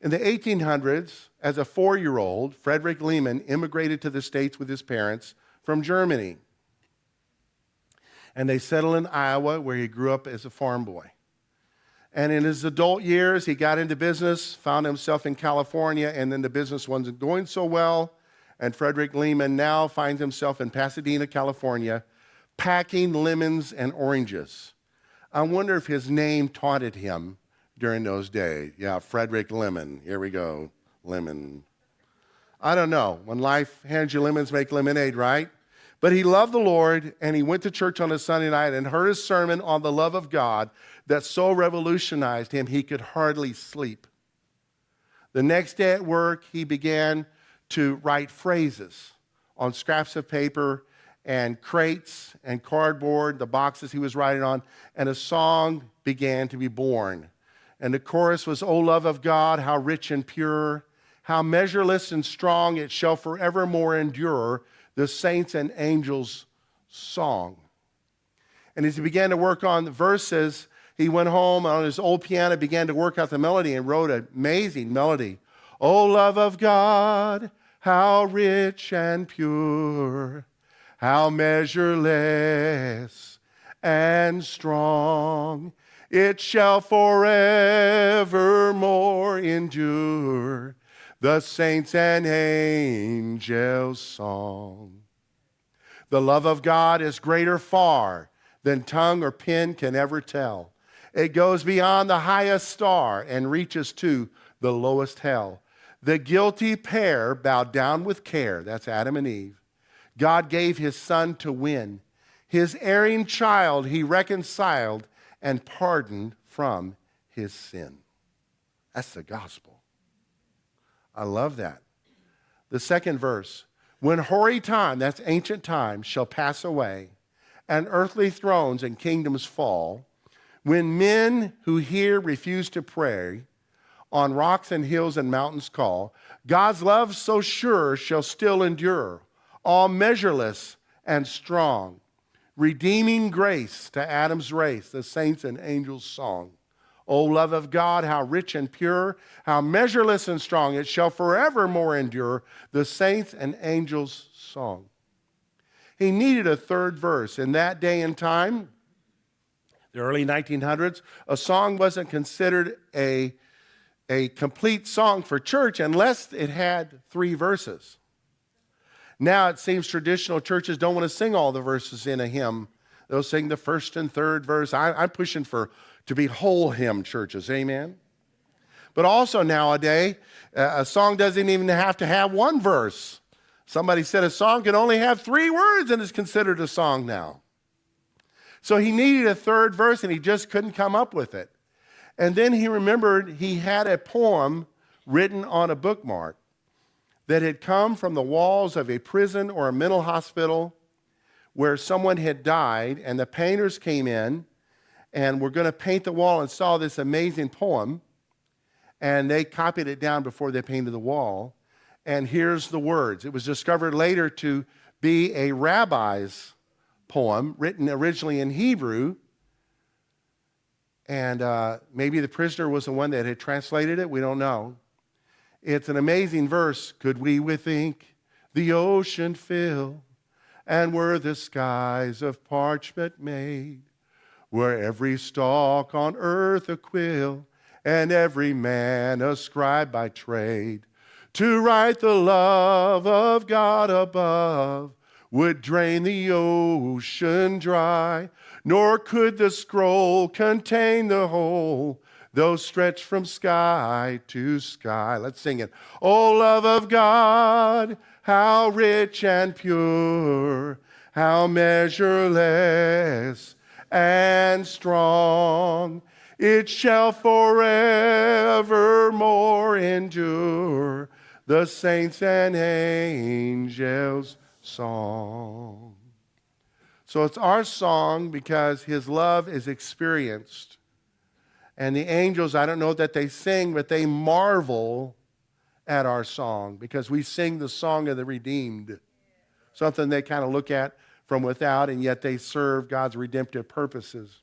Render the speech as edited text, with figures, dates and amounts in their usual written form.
In the 1800s, as a 4-year-old, Frederick Lehman immigrated to the States with his parents from Germany. And they settled in Iowa, where he grew up as a farm boy. And in his adult years, he got into business, found himself in California, and then the business wasn't going so well. And Frederick Lehman now finds himself in Pasadena, California, packing lemons and oranges. I wonder if his name taunted him during those days. Yeah, Frederick Lemon. Here we go, lemon. I don't know. When life hands you lemons, make lemonade, right? But he loved the Lord, and he went to church on a Sunday night and heard a sermon on the love of God that so revolutionized him he could hardly sleep. The next day at work, he began to write phrases on scraps of paper and crates and cardboard, the boxes he was writing on, and a song began to be born. And the chorus was, "O love of God, how rich and pure, how measureless and strong, it shall forevermore endure, the saints and angels' song." And as he began to work on the verses, he went home on his old piano, began to work out the melody, and wrote an amazing melody. "O love of God, how rich and pure, how measureless and strong, it shall forevermore endure, the saints and angels' song." The love of God is greater far than tongue or pen can ever tell. It goes beyond the highest star and reaches to the lowest hell. The guilty pair bowed down with care. That's Adam and Eve. God gave his son to win. His erring child he reconciled and pardoned from his sin. That's the gospel. I love that. The second verse, when hoary time, that's ancient time, shall pass away, and earthly thrones and kingdoms fall, when men who hear refuse to pray, on rocks and hills and mountains call, God's love so sure shall still endure, all measureless and strong, redeeming grace to Adam's race, the saints and angels' song. O love of God, how rich and pure, how measureless and strong, it shall forevermore endure, the saints and angels' song. He needed a third verse. In that day and time, the early 1900s, a song wasn't considered a complete song for church unless it had 3 verses. Now it seems traditional churches don't want to sing all the verses in a hymn. They'll sing the first and third verse. I'm pushing to be whole hymn churches, amen? But also nowadays, a song doesn't even have to have 1 verse. Somebody said a song can only have 3 words and is considered a song now. So he needed a third verse and he just couldn't come up with it. And then he remembered he had a poem written on a bookmark that had come from the walls of a prison or a mental hospital where someone had died, and the painters came in and were going to paint the wall and saw this amazing poem, and they copied it down before they painted the wall. And here's the words. It was discovered later to be a rabbi's poem written originally in Hebrew, and maybe the prisoner was the one that had translated it. We don't know. It's an amazing verse. Could we with ink the ocean fill, and were the skies of parchment made, were every stalk on earth a quill, and every man a scribe by trade, to write the love of God above, would drain the ocean dry, nor could the scroll contain the whole, though stretched from sky to sky. Let's sing it. O love of God, how rich and pure, how measureless and strong, it shall forevermore endure, the saints and angels' song. So it's our song because his love is experienced. And the angels, I don't know that they sing, but they marvel at our song because we sing the song of the redeemed. Something they kind of look at from without, and yet they serve God's redemptive purposes.